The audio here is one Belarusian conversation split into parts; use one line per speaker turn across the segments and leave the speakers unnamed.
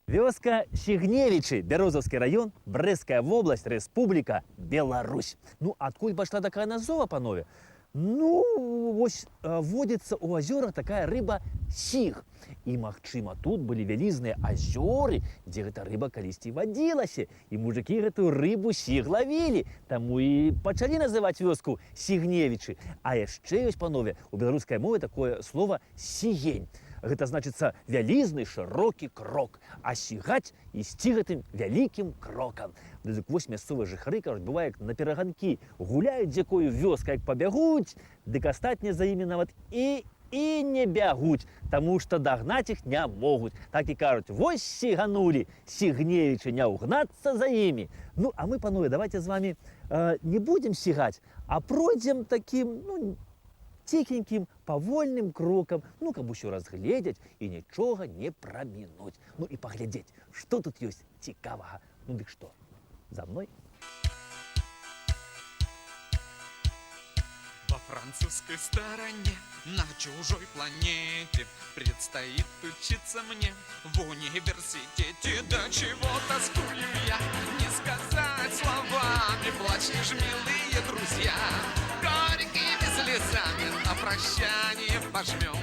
Вёска Сігневічы, Бярозаўскі раён, Брэсцкая вобласць, Рэспубліка, Беларусь. Ну, адкуль пайшла такая назова, панове? Ну, вось водзіцца ў азёрах такая рыба сіг. І, магчыма, тут былі вялізныя азёры, дзе гэта рыба калісьці вадзілася. І мужыкі гэтую рыбу сіг лавілі. Таму і пачалі называць вёску Сігневічы. А яшчэ ёсць, панове, у беларускай мове такое слово «сігень». Гэта значыцца вялізны шырокі крок, а сігаць ісці гэтым вялікім крокам. Дык вось мясцовыя жыхары, кажуць, бывае, як на пераганкі гуляюць з якою вёскай, як пабягуць, дык астатнія за імі нават і не бягуць, таму што дагнаць іх не могуць. Так і кажуць, вось сіганулі, Сігневічы, не ўгнацца за імі. Ну, а мы, панове, давайте з вамі не будзем сігаць, а пройдзем такім, ціхенькім, павольным крокам, каб усё разгледзець і нічога не прамінуць. Ну і паглядзець, што тут ёсць цікавага. Ну дык што, за мной?
Во французской стороне, на чужой планете, предстоит учиться мне в университете. До чего тоскую я, не сказать словами, плачь лишь, милые друзья. Горькими слезами на прощание пожмем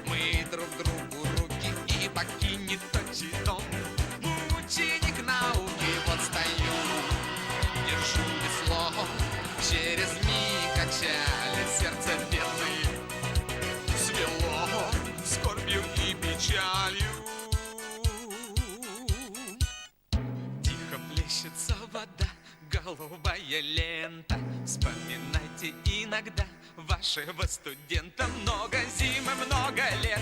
мы друг другу руки и покинет отчий дом. Ученик науки, вот стою, держу весло, через миг качали сердце бедное, свело скорбью и печалью. Тихо плещется вода, голубая лента. Вспоминайте иногда вашего студента. Много зим и много лет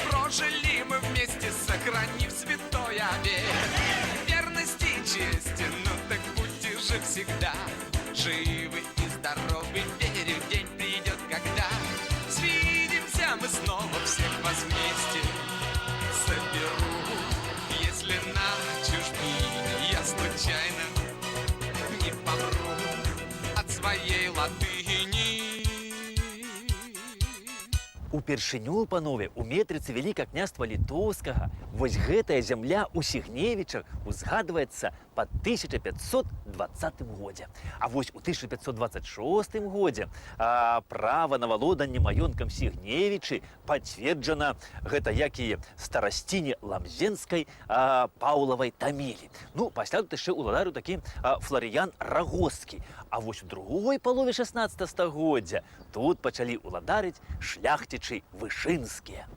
прожили мы вместе, сохранив святой обет верности и чести. Ну так будьте же всегда живы и здоровы. Верю, день придет, когда свидимся мы снова, всех вас вместе соберу. Если на чужбине я случайно не помру от своей латыни.
Упершыню, панове, у метрыцы Вялікага княства Літоўскага вось гэтая зямля ў Сігневічах узгадваецца па 1520 годзе. А вось у 1526 годзе права на валоданне маёнткам Сігневічы пацверджана гэта як і старасціне ламзенскай Паўлавай Тамілі. Ну, пасля тут яшчэ ўладарыў такі Фларыян Рагозскі. А вось у другой палове 16 стагоддзя тут пачалі ўладарыць шляхцічы вышынскія.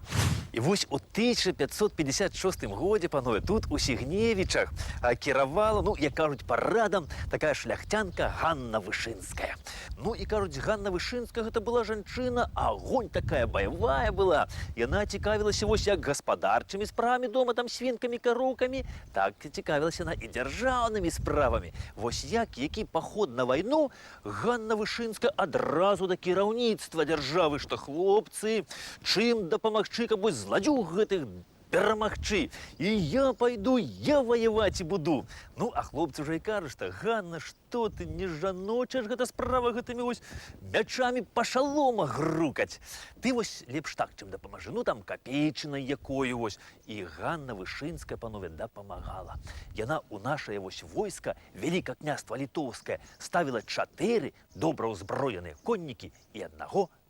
І вось у 1556 годзе, панове, тут у Сігневічах кіравала, як кажуць, парадам такая шляхцянка Ганна Вышынская. Ну і кажуць, Ганна Вышынская гэта была жанчына, агонь такая баявая была. Яна цікавілася вось як гаспадарчымі справамі дома, там свінкамі, кароўкамі, так цікавілася яна і дзяржаўнымі справамі. Вось які паход на вайну, Ганна Вышынская адразу да кіраўніцтва дзяржавы, што хлопцы, чым дапамагчы, каб вось зладзюг гэтых перамагчы. І я пайду, я ваяваць і буду. Ну, а хлопцы ўжо і кажуць, што Ганна, што ты, не жаночая ж гэта справа гэтымі вось мячамі па шаломах грукаць. Ты вось лепш так, чым дапамажы, там капейчынай якою вось. І Ганна Вышынская, панове, дапамагала. Яна ў нашае вось войска Вялікага княства Літоўскае ставіла 4 добра ўзброеныя коннікі і 1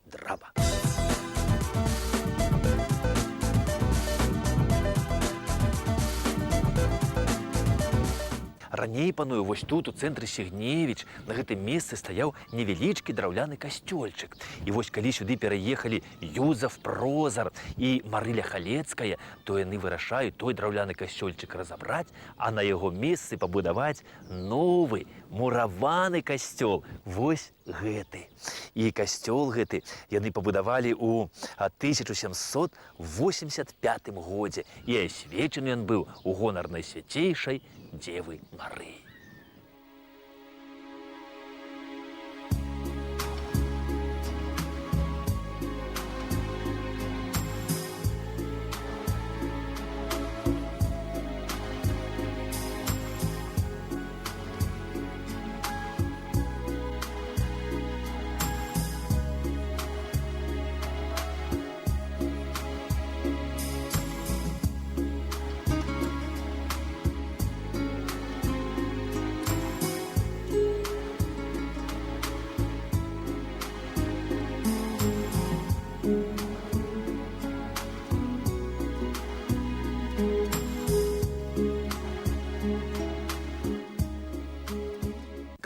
драба. Раней, панове, вось тут, у цэнтры Сігневіч, на гэтым месцы стаяў невялічкі драўляны касцёльчык. І вось калі сюды пераехалі Юзаф Прозар і Марыля Халецкая, то яны вырашаюць той драўляны касцёльчык разабраць, а на яго месцы пабудаваць новы мураваны касцёл, вось гэты. І касцёл гэты яны пабудавалі ў 1785 годзе, і асвечаны ён быў у гонар найсвяцейшай Девы Марыі.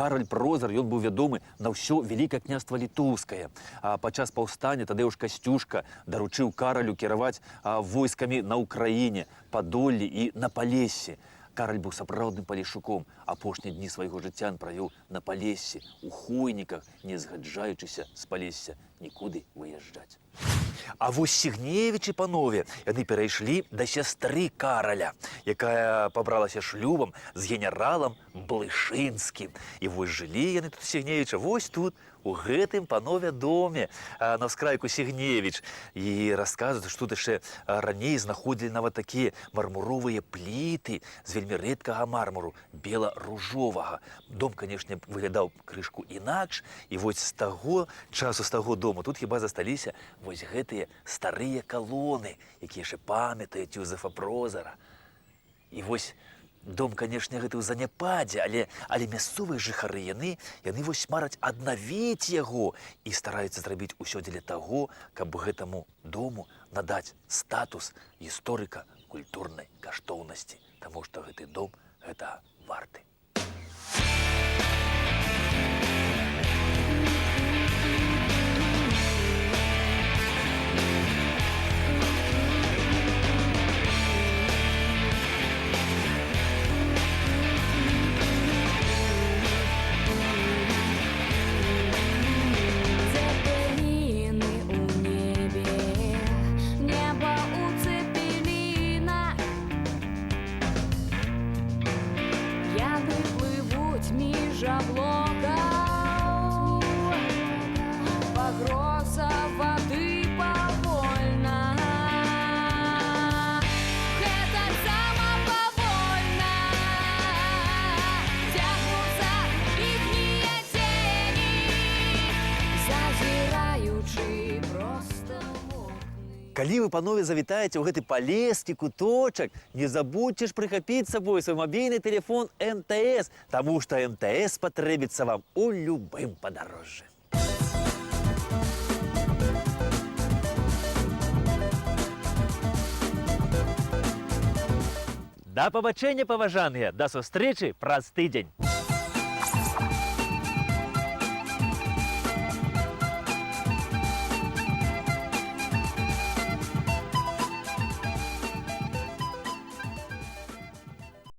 Кароль Прозар, ён быў вядомы на ўсё Вялікае княства Літоўскае. А падчас паўстання Тадзеуш Касцюшка даручыў Каралю кіраваць войскамі на Ўкраіне, Падоллі і на Палессі. Караль быў сапраўдным палешуком. Апошнія дні свайго жыцця ён правёў на Палессі, у хойніках, не згаджаючыся з Палесся нікуды выязджаць. А вось Сігневічы панове, яны перайшлі да сястры Караля, якая пабралася шлюбам з генералам Блышынскім. І вось жылі яны тут Сігневіча, вось тут, у гэтым панове доме, на ўскрайку Сігневіч. І расказваюць, што тут яшчэ раней знаходзілі нават такія мармуровыя пліты з вельмі рэдкага мармуру, бела-ружовага. Дом, канешне, выглядаў крышку інакш, і вось з таго часу, з таго дому тут хіба засталіся вось гэтыя старыя калоны, якія яшчэ памятаюць Юзефа Прозара. І вось дом, канешне, гэты ў заняпадзе, але мясцовыя жыхары яны вось мараць аднавіць яго і стараюцца зрабіць усё дзеля таго, каб гэтаму дому надаць статус гісторыка-культурнай каштоўнасці, таму што гэты дом гэтага варты.
Погроза воды повольна, это сама повольна, тягнутся ихние тени, зазираючи просто в окны.
Калі вы, панове, завітаеце ў гэты палескі куточак, не забудьце ж прыхапіць з сабой свой мабільны тэлефон МТС, таму што МТС патрэбіцца вам у любым падарожжы. Да пабачэння, паважаныя, да сустрэчы праз тыдзень.